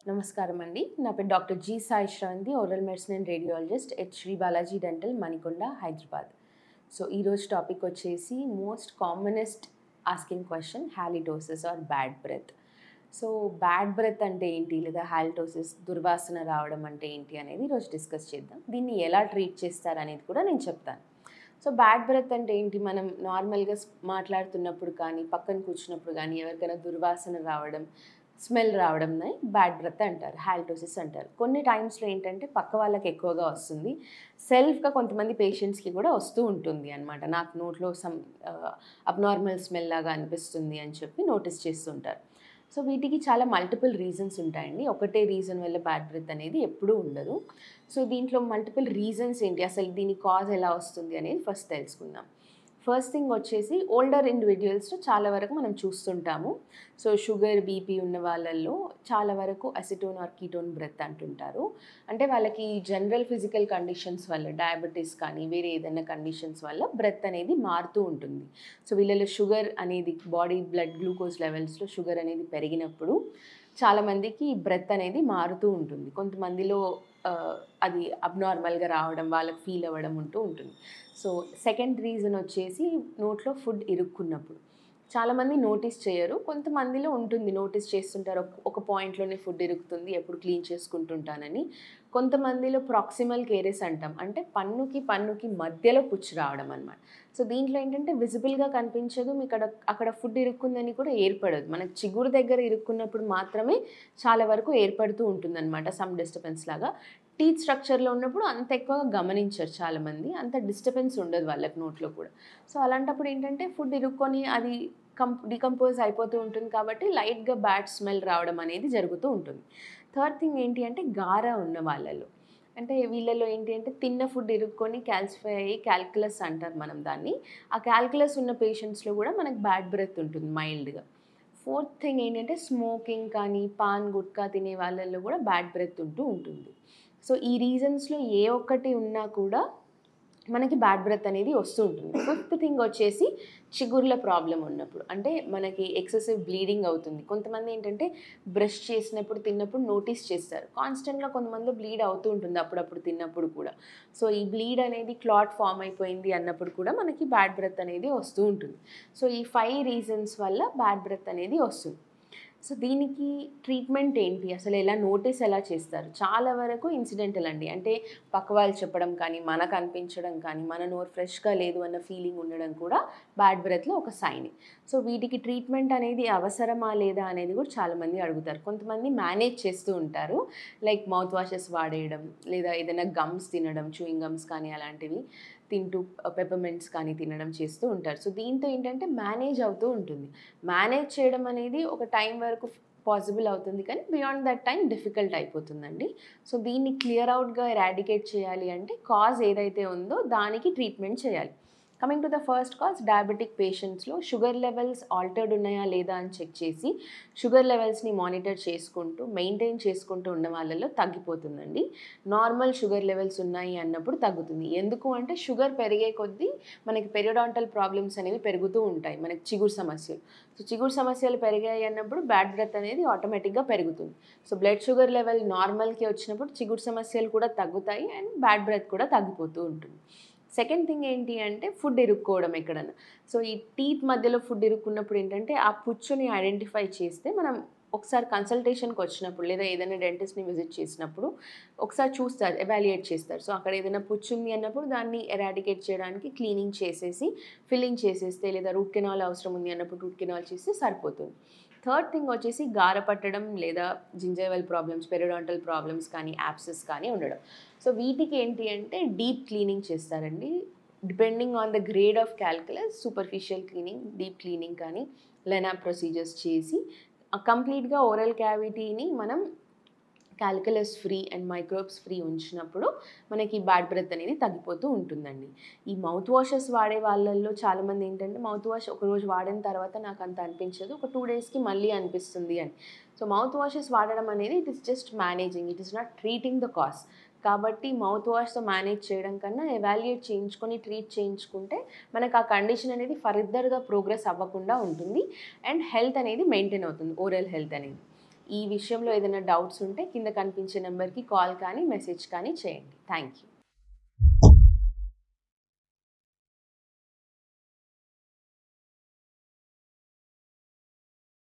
నమస్కారం అండి. నా పేరు doctor G Sai Sravanthi, oral medicine and radiologist at Sri Balaji dental, Manikonda, Hyderabad. So ఈరోజు టాపిక్ వచ్చేసి most commonest asking question halitosis or bad breath. So bad breath అంటే ఏంటి, లేదా హాలిటోసిస్ దుర్వాసన రావడం అంటే ఏంటి అనేది ఈరోజు డిస్కస్ చేద్దాం. దీన్ని ఎలా ట్రీట్ చేస్తారు అనేది కూడా నేను చెప్తాను. సో బ్యాడ్ బ్రెత్ అంటే ఏంటి, మనం నార్మల్గా మాట్లాడుతున్నప్పుడు కానీ పక్కన కూర్చున్నప్పుడు కానీ ఎవరికైనా దుర్వాసన రావడం, స్మెల్ రావడంని బ్యాడ్ బ్రెత్ అంటారు, హాలిటోసిస్ అంటారు. కొన్ని టైమ్స్లో ఏంటంటే పక్క వాళ్ళకి ఎక్కువగా వస్తుంది, సెల్ఫ్గా కొంతమంది పేషెంట్స్కి కూడా వస్తూ ఉంటుంది అనమాట. నాకు నోట్లో సమ్ అబ్నార్మల్ స్మెల్ లాగా అనిపిస్తుంది అని చెప్పి నోటీస్ చేస్తుంటారు. సో వీటికి చాలా మల్టిపుల్ రీజన్స్ ఉంటాయండి. ఒకటే రీజన్ వల్ల బ్యాడ్ బ్రెత్ అనేది ఎప్పుడూ ఉండదు. సో దీంట్లో మల్టిపుల్ రీజన్స్ ఏంటి, అసలు దీని కాజ్ ఎలా వస్తుంది అనేది ఫస్ట్ తెలుసుకుందాం. ఫస్ట్ థింగ్ వచ్చేసి ఓల్డర్ ఇండివిజువల్స్లో చాలా వరకు మనం చూస్తుంటాము. సో షుగర్, బీపీ ఉన్న వాళ్ళల్లో చాలా వరకు అసిటోన్ ఆర్ కీటోన్ బ్రెత్ అంటుంటారు. అంటే వాళ్ళకి జనరల్ ఫిజికల్ కండిషన్స్ వల్ల, డయాబెటీస్ కానీ వేరే ఏదైనా కండిషన్స్ వల్ల బ్రెత్ అనేది మారుతూ ఉంటుంది. సో వీళ్ళలో షుగర్ అనేది, బాడీ బ్లడ్ గ్లూకోజ్ లెవెల్స్లో షుగర్ అనేది పెరిగినప్పుడు చాలామందికి బ్రెత్ అనేది మారుతూ ఉంటుంది. కొంతమందిలో అది అబ్నార్మల్గా రావడం, వాళ్ళకి ఫీల్ అవ్వడం ఉంటూ ఉంటుంది. సో సెకండ్ రీజన్ వచ్చేసి నోట్లో ఫుడ్ ఇరుక్కున్నప్పుడు. చాలామంది నోటీస్ చేయరు, కొంతమందిలో ఉంటుంది, నోటీస్ చేస్తుంటారు, ఒక పాయింట్లోనే ఫుడ్ ఇరుక్కుతుంది, ఎప్పుడు క్లీన్ చేసుకుంటుంటానని. కొంతమందిలో ప్రాక్సిమల్ కేరియస్ అంటాం, అంటే పన్నుకి మధ్యలో పుచ్చు రావడం అనమాట. సో దీంట్లో ఏంటంటే విజిబుల్గా కనిపించదు, మీకు అక్కడ ఫుడ్ ఇరుక్కుందని కూడా ఏర్పడదు. మనకు చిగురు దగ్గర ఇరుక్కున్నప్పుడు మాత్రమే చాలా వరకు ఏర్పడుతూ ఉంటుందన్నమాట, సమ్ డిస్టర్బెన్స్ లాగా. టీత్ స్ట్రక్చర్లో ఉన్నప్పుడు అంత ఎక్కువగా గమనించరు చాలామంది, అంత డిస్టర్బెన్స్ ఉండదు వాళ్ళకి నోట్లో కూడా. సో అలాంటప్పుడు ఏంటంటే ఫుడ్ ఇరుక్కొని అది డికంపోజ్ అయిపోతూ ఉంటుంది, కాబట్టి లైట్గా బ్యాడ్ స్మెల్ రావడం అనేది జరుగుతూ ఉంటుంది. థర్డ్ థింగ్ ఏంటి అంటే గారా ఉన్న వాళ్ళలో, అంటే వీళ్ళలో ఏంటి అంటే తిన్న ఫుడ్ ఇరుక్కొని క్యాల్సిఫై అయ్యి క్యాల్కులస్ అంటారు మనం దాన్ని. ఆ క్యాల్కులస్ ఉన్న పేషెంట్స్లో కూడా మనకు బ్యాడ్ బ్రెత్ ఉంటుంది మైల్డ్గా. ఫోర్త్ థింగ్ ఏంటంటే స్మోకింగ్ కానీ పాన్ గుట్కా తినే వాళ్ళల్లో కూడా బ్యాడ్ బ్రెత్ ఉంటూ ఉంటుంది. సో ఈ రీజన్స్లో ఏ ఒక్కటి ఉన్నా కూడా మనకి బ్యాడ్ బ్రెత్ అనేది వస్తూ ఉంటుంది. ఫిఫ్త్ థింగ్ వచ్చేసి చిగుర్ల ప్రాబ్లం ఉన్నప్పుడు, అంటే మనకి ఎక్సెసివ్ బ్లీడింగ్ అవుతుంది. కొంతమంది ఏంటంటే బ్రష్ చేసినప్పుడు, తిన్నప్పుడు నోటీస్ చేస్తారు, కాన్స్టెంట్గా కొంతమంది బ్లీడ్ అవుతూ ఉంటుంది అప్పుడప్పుడు తిన్నప్పుడు కూడా. సో ఈ బ్లీడ్ అనేది క్లాట్ ఫామ్ అయిపోయింది అన్నప్పుడు కూడా మనకి బ్యాడ్ బ్రెత్ అనేది వస్తూ ఉంటుంది. సో ఈ 5 రీజన్స్ వల్ల బ్యాడ్ బ్రెత్ అనేది వస్తుంది. సో దీనికి ట్రీట్మెంట్ ఏంటి, అసలు ఎలా చేస్తారు? చాలా వరకు ఇన్సిడెంటల్ అండి, అంటే పక్క వాళ్ళు చెప్పడం కానీ, మనకు అనిపించడం కానీ, మన నోరు ఫ్రెష్గా లేదు అన్న ఫీలింగ్ ఉండడం కూడా బ్యాడ్ బ్రెత్లో ఒక సైన్. సో వీటికి ట్రీట్మెంట్ అనేది అవసరమా లేదా అనేది కూడా చాలామంది అడుగుతారు. కొంతమంది మేనేజ్ చేస్తూ ఉంటారు, లైక్ మౌత్ వాషెస్ వాడేయడం, లేదా ఏదైనా గమ్స్ తినడం, చూయింగ్ గమ్స్ కానీ అలాంటివి తింటూ, పెప్పర్మెంట్స్ కానీ తినడం చేస్తూ ఉంటారు. సో దీంతో ఏంటంటే మేనేజ్ అవుతూ ఉంటుంది. మేనేజ్ చేయడం అనేది ఒక టైం వరకు పాసిబుల్ అవుతుంది, కానీ బియాండ్ దట్ టైం డిఫికల్ట్ అయిపోతుందండి. సో దీన్ని క్లియర్ అవుట్గా ఎరాడికేట్ చేయాలి అంటే కాజ్ ఏదైతే ఉందో దానికి ట్రీట్మెంట్ చేయాలి. Coming to the first cause, diabetic పేషెంట్స్లో షుగర్ లెవెల్స్ ఆల్టర్డ్ ఉన్నాయా లేదా అని చెక్ చేసి షుగర్ లెవెల్స్ని మానిటర్ చేసుకుంటూ మెయింటైన్ చేసుకుంటూ ఉన్న వాళ్ళలో తగ్గిపోతుందండి. నార్మల్ షుగర్ లెవెల్స్ ఉన్నాయి అన్నప్పుడు తగ్గుతుంది. ఎందుకు అంటే షుగర్ పెరిగే కొద్దీ మనకి పెరియోడాంటల్ ప్రాబ్లమ్స్ అనేవి పెరుగుతూ ఉంటాయి, మనకి చిగురు సమస్యలు. సో చిగురు సమస్యలు పెరిగాయి అన్నప్పుడు బ్యాడ్ బ్రెత్ అనేది ఆటోమేటిక్గా పెరుగుతుంది. సో బ్లడ్ షుగర్ లెవెల్ నార్మల్కి వచ్చినప్పుడు చిగురు సమస్యలు కూడా తగ్గుతాయి అండ్ బ్యాడ్ బ్రెత్ కూడా తగ్గిపోతూ ఉంటుంది. సెకండ్ థింగ్ ఏంటి అంటే ఫుడ్ ఇరుక్కోవడం ఎక్కడన్నా. సో ఈ టీత్ మధ్యలో ఫుడ్ ఇరుక్కున్నప్పుడు ఏంటంటే ఆ పుచ్చుని ఐడెంటిఫై చేస్తే మనం ఒకసారి కన్సల్టేషన్కి వచ్చినప్పుడు, లేదా ఏదైనా డెంటిస్ట్ని విజిట్ చేసినప్పుడు ఒకసారి చూస్తారు, ఎవాల్యుయేట్ చేస్తారు. సో అక్కడ ఏదైనా పుచ్చు ఉంది అన్నప్పుడు దాన్ని ఎరాడికేట్ చేయడానికి క్లీనింగ్ చేసేసి ఫిల్లింగ్ చేసేస్తే, లేదా రూట్ కెనాల్ అవసరం ఉంది అన్నప్పుడు రూట్ కెనాల్ చేస్తే సరిపోతుంది. థర్డ్ థింగ్ వచ్చేసి గార పట్టడం, లేదా జింజైవల్ ప్రాబ్లమ్స్, పెరియోడాంటల్ ప్రాబ్లమ్స్ కానీ, యాప్సెస్ కానీ ఉండడం. సో వీటికి ఏంటి అంటే డీప్ క్లీనింగ్ చేస్తారండి. Depending on the grade of calculus, superficial cleaning, deep cleaning కానీ, లెనాప్ ప్రొసీజర్స్ చేసి కంప్లీట్గా ఓరల్ క్యావిటీని మనం calculus free and microbes free ఉంచినప్పుడు మనకి బ్యాడ్ బ్రెత్ అనేది తగ్గిపోతూ ఉంటుందండి. ఈ మౌత్ వాషెస్ వాడే వాళ్ళల్లో చాలామంది ఏంటంటే మౌత్ వాష్ ఒకరోజు వాడిన తర్వాత నాకు అంత అనిపించదు, ఒక 2 డేస్కి మళ్ళీ అనిపిస్తుంది అని. సో మౌత్ వాషెస్ వాడడం అనేది it is just managing, it is not treating the cause. కాబట్టి మౌత్ వాష్తో మేనేజ్ చేయడం కన్నా ఎవాల్యుయేట్ చేయించుకొని ట్రీట్ చేయించుకుంటే మనకు ఆ కండిషన్ అనేది ఫర్దర్గా ప్రోగ్రెస్ అవ్వకుండా ఉంటుంది అండ్ హెల్త్ అనేది మెయింటైన్ అవుతుంది, ఓరల్ హెల్త్ అనేది. ఈ విషయంలో ఏదైనా డౌట్స్ ఉంటే కింద కనిపించే నెంబర్కి కాల్ కానీ మెసేజ్ కానీ చేయండి. Thank you.